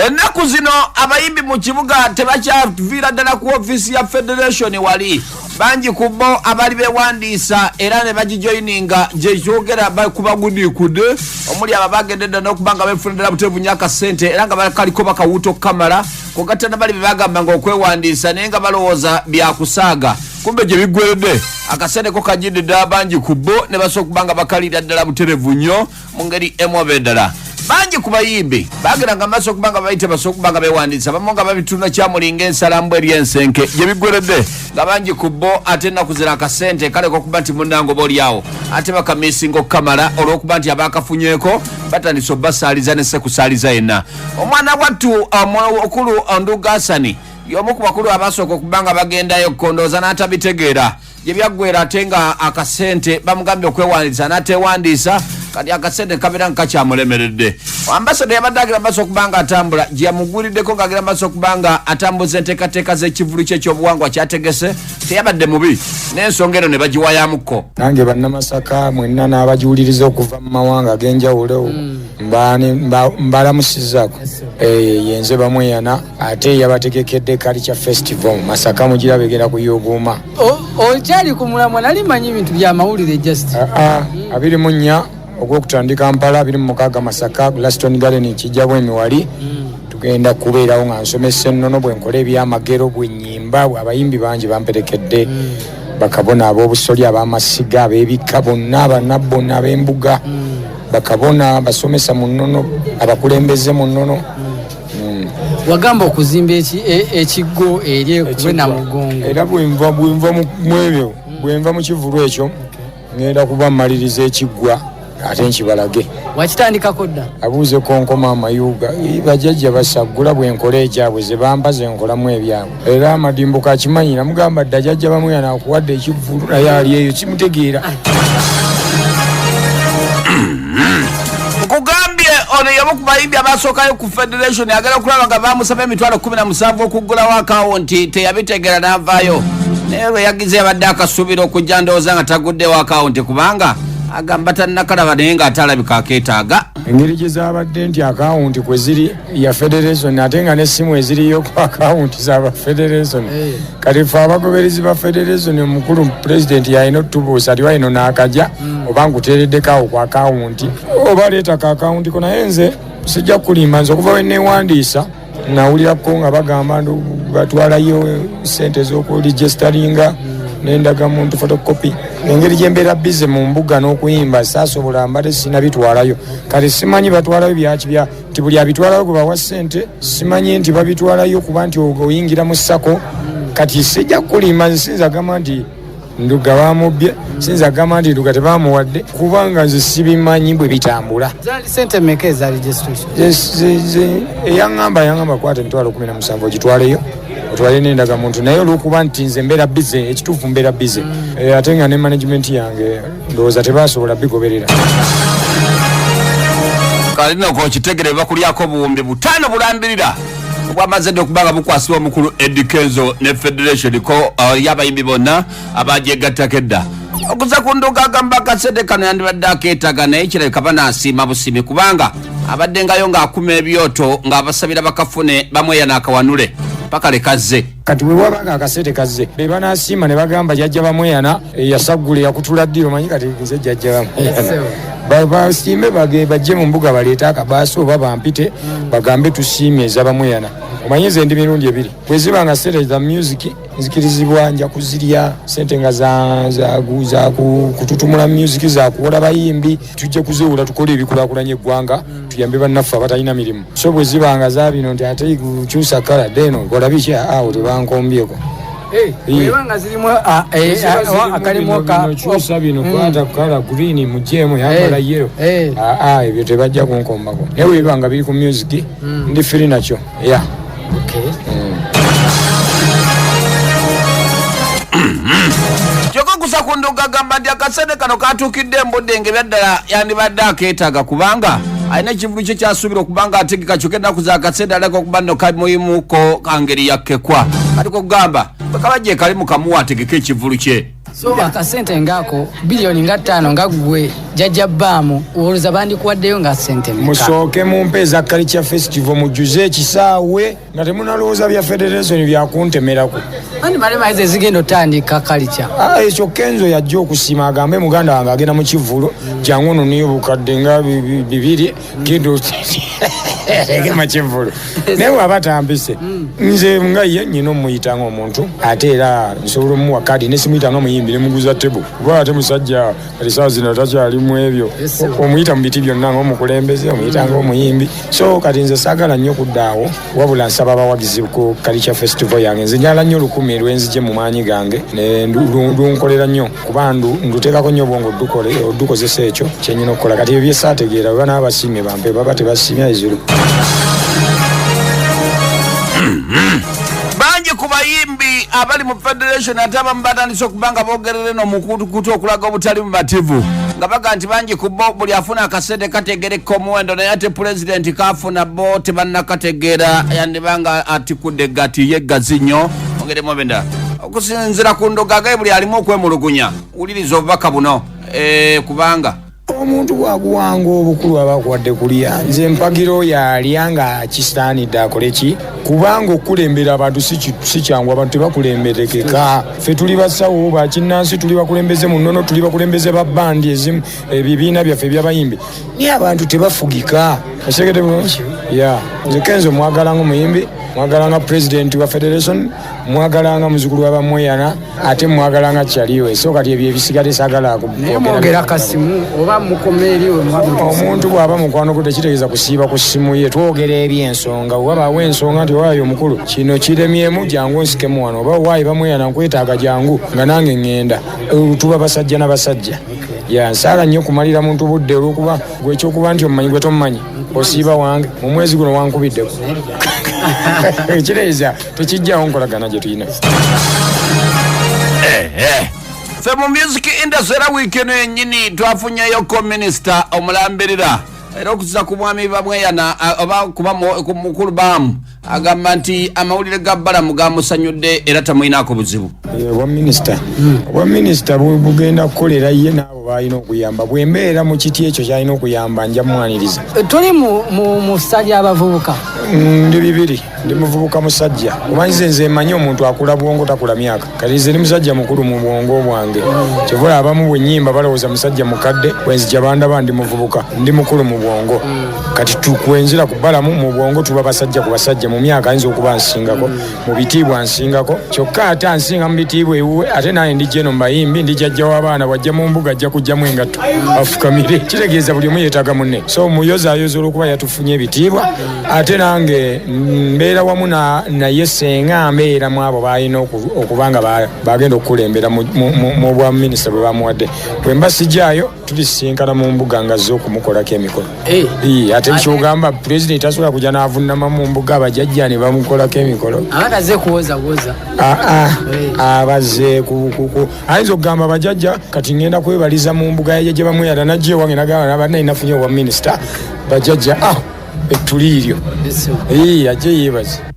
Ennaku zino abayimbi mu kibuga tebakyaviira ddala ku office ya Federation wali bangi kubo abali bewandiisa era ne bagijoininga gye kyogera kubagudikude omuli ababagedde n'okubanga befunira butevu nyaka sente era nga bakaliko bakawuto kamera kugatta nabali bebagamba nga okwewandiisa naye nga balowooza byakusaaga kumbe gye biggweredde akasente ko kajidde abangi kubo ne basokubanga bakalira ddala buterevu nnyo mu ngeri MWAVU ddala banji kubayimbi bagiranga maso kubanga bayite basokubanga bewandiisa bamonga babituna kyamulinga ensalambu eryensenke gye biggweredde nga banji kubo ate nakuzira akasente kale kokuba nti munango bolyawo ate bakamisingo kamera olwokuba nti abakafunyeko batandise obasaaliza ne sekusaaliza yenna omwana wattu okulu Nduga Hasan y'omu ku bakulu abasooka okubanga bagendayo kondooza n'atabitegeera gye byaggwera ate nga akasente bamugambye okwewandiisa n'atewandiisa kati akasente kabira nkakyamulemeredde ambassador yabadde agira maaso okubanga atambula gye yamuguliddeko ng'agira maaso okubanga atambuza enteekateeka z'ekivulu kye ekyobuwangwa kyategese teyabadde mubi n'ensonga eno ne bagiwayamuko nange bannamasaka mwenna n'abajiwuliriza okuva mu mawanga ag'enjawulo mbalamusizaako yenze bamweyana ate yabategekedde culture festival Masaka mugirabe egenda kuyogooma okyali ku mulamwa nali manyi ebintu bya mawulire just 24 ogwokutandika Kampala 26 Masaka Glaston Garden kijjabwe emiwali tugenda kubeerawo nga nsomesa ennono bwe nkola ebyamagero bwe nnyimba abayimbi bangi bamperekedde bakabona ab'obusolya ab'amasiga ab'ebika bonna abanabbo n'ab'embuga bakabona basomesa mu nnono abakulembeze mu nnono wagamba okuzimba ekigo eri kuwe na mugongo era bwenva mu ebyo bwenva mu kivulu ekyo ngenda kuba mmaliriza ekiggwa ate nkibalage wakitandikako dda abuuze konkoma amayuga bajjajja basagula bwenkola ekyabwe ze bampa ze nkolamu ebyabwe era amadimbuko akimanyi namugamba dda jjajja bamwe yanaakuwadde ekivulu naye ali eyo kimutegeera nkugambye ono y'omu ku bayimbi abasookayo ku Federation agala okulaba nga bamusaba emitwalo 17 okuggulawo akawunti teyabitegeera n'avaayo naye lwe yagize yabadde akasuubira okujja ndowooza nga taguddewo akawunti kubanga agamba tannakalaba naye ng'atalabika akeetaaga engeri gye zaabadde nti akawunti kwe ziri ya Federation ate nga n'essimu eziriyo ku akawunti z'aba Federation kati fe abagoberezi ba Federation omukulu pulezidenti yalina otutubuusa ati walino n'akajja oba nkuteereddeko ku akawunti oba leeta ka akawunti ko naye nze sijja kulimba nze okuva we neewandiisa nawulirako nga bagamba batwalayo sente z'okuligestaringa nendaga muntu fotokopi engeri gyembeera bize mu mbuga n'okuyimba saasobola mbadde sina bitwalayo kati simanyi batwalayo byakibya nti buli abitwalayo gwe bawa sente simanyi nti babitwalayo kuba nti oyingira mu ssako kati sijja kulimba nsinza gamba nti Nduga bamubye sinza gamba nti Nduga tebamuwadde kubanga nze sibimanyi bwe bitambula sente meka eza registration eyangamba kwata emitwalo 17 ogitwaleyo otwale nendaga muntu naye olwokuba nti nze mbeera bize ekituufu mbeera bize ate nga ne management yange ndowooza tebasobola bigoberera kalina kokitegere bakulyako buwumbi 5 bulambirira bwamaze okubanga bukwasibwa omukulu Kenzo ne Federation ko yabayimbi bonna abajyegattako edda okuza ku Nduga agamba akasente kano yandibadde akeetaaga naye kirabika banaasiima busimi kubanga abaddengayo ng'akuma ebyoto ng'abasabira bakafune bamweyana akawanule paka lekazze kati we wabanga akasente kazze be banaasiima ne bagamba jjajja bamweyana yasaggula yakutula ddiro manyi kati nze jjajja bamweyana basiime bajje mu mbuga baleeta akabaasi oba bampite bagambe tusiimye ezabamweyana omanyi nze ndi mirundi ebiri bwe ziba nga sente za music nzikirizibwa nja kuzirya sente nga za kututumula music za kuwola bayimbi tujje kuziwula tukole ebikulaakulanya eggwanga tuyambe bannaffe abatalina mirimu so bwe ziba nga za bino nti ate kukyusa kala deno kola biki awo tebankombyeko webanga zirimu akalimu kyusa bino kwata kala green mujemu yambala yero ebyo tebajja kunkombako naye webanga biri ku music ndi firi nakyo kyokka kusa ku Nduga agamba nti akasente kano katuukidde embudde byaddala yandibadde akeetaaga kubanga alina ekivulu kye kyasuubira okubanga ategeka kyokka ennaku za akasente aleka okuba nno kamuyimuko kangeri yakkekwa kati kugamba bwe kabajja ekalimu kamuwa ategeka ekivulu kye so akasente ngako bilioni nga 5 nga gwe jajja bamu oluza bandikuwaddeyo nga sente musooke mumpeeza culture festival mujuze ekisaawe nga temunalowooza bya federation byakuntemerako ani malema ize zigenda otandika culture ekyo Kenzo yajja okusima agambe muganda wange agenda mu Kivulu jangu no niyo bukadde nga 2 kido egema Kivulu naye abatambise nze nga ye nyino muyitanga omuntu ate era nsobola muwa kadi nesimuyitanga muyimbi nemuguza tebo kuba ate musajja alisawa zino takyalimu ebyo omuyita mu biti byonna ng'omukulembeze omuyitanga omuyimbi so kati nze saagala nnyo kuddaawo wabula nsaba abawagizi ku culture festival yange nze njala nnyo 10 lwenzije mu maanyi gange ne ndunkolera nnyo kuba nduteekako nnyo obwongo odukozesa ekyo kyenyina okukola kati ebyo byesaategeera bwe bana abasiimye bampe baba tebasimya izulu bangi ku bayimbi abali mu federation ate abamu batandise okuba nga boogerere n'omukutukutu okulaga obutali bumativu nga baga nti bangi ku bo buli afuna akasente kategereka omuwendo naye ate pulezidenti kaafuna bo tebannakategeera yandibanga atikudde gati yeggazi nnyo ongeremu ebendala okusinzira ku Nduga buli alimu okwemulugunya wuliriza obubaka buno kubanga omuntu bwaguwanga obukulu abakuwadde kulya nze mpagiro yalya nga kisaanidde akole ki kubanga okulembera abantu si kyangu abantu tebakulemberekeka ffe tuli basawo bakinnansi tuli bakulembeze mu nnono tuli bakulembeze ba bandi ezimu ebibiina byaffe ebyabayimbi naye abantu tebafugika asekete bulungi nze Kenzo mwagalanga omuyimbi mwagalanga president wa federation mwagalanga muzukulu wabamweyana ate mwagalanga kyaliwe so kati ebyo ebisigale saagala mwogera kasimu oba mukomeeriwe omuntu bw'aba mukwano gwe tekitegeeza kusiiba ku ssimu ye twogera ebyensonga wabaawo ensonga nti waayo omukulu kino kiremyemu jangu nsikemu wano oba waayi bamweyana nkwetaaga jangu nga nange ŋŋenda tuba basajja n'abasajja nsaala nnyo kumalira muntu budde olwokuba gwekyokuba nti omumanyi gwe tomumanyi osiiba wange mu mwezi guno wankubiddeko ekitegeeza tekijjawo nkolagana gye tulina ffe mu music industry era wiiki eno yennyini twafunyeyo ko minisita omulambirira era okuziza ku mwami bamweyana oba kuba mukulu baamu agamba nti amawulire ga balamu gamusanyudde era tamuyinaako buzibu obwa minisita bugenda kukolera ye n'abo balina okuyamba bwembeera mu kiti ekyo kyalina okuyamba nja mwaniriza tuli mu ssajja abavubuka ndi bibiri ndi muvubuka musajja omanyize nze mmanyi omuntu akula bwongo takula myaka kati nze ndi musajja mukulu mu bwongo bwange kyovula abamu bwennyimba balowooza musajja mukadde bwenzija bandaba ndi muvubuka ndi mukulu mu bwongo kati tukwenzira ku balamu mu bwongo tuba basajja ku basajja mu myaka ayinza okuba nsingako mu bitiibwa nsingako kyokka ate ansinga mu bitiibwa ewuwe ate naye ndi jeno mbayimbi ndi jajja w'abaana wajja mu mbuga ajja kujjamu engatto afukamire kitegeeza buli omu yeetaaga munne so muyozaayoza olwokuba yatufunye ebitiibwa ate nange mbeera wamu naye senga mbeeramu abo balina okuba nga bagenda okukulembera mu bwa minisita bwe bamuwadde bwe mba sijjaayo tulisinkana mu mbuga nga zo okumukolako emikolo ate kyogamba pulezidenti asobola kujja n'avunnama mu mbuga abajjajja ne bamukolako emikolo abataze kuwozawoza abaze ayinza okugamba abajjajja kati ngenda kwebaliza mu mbuga yajja bamweyala najja ewange nagamba bannaye nafunye obwa minisita bajjajja ettuliiryo ajje yeebaze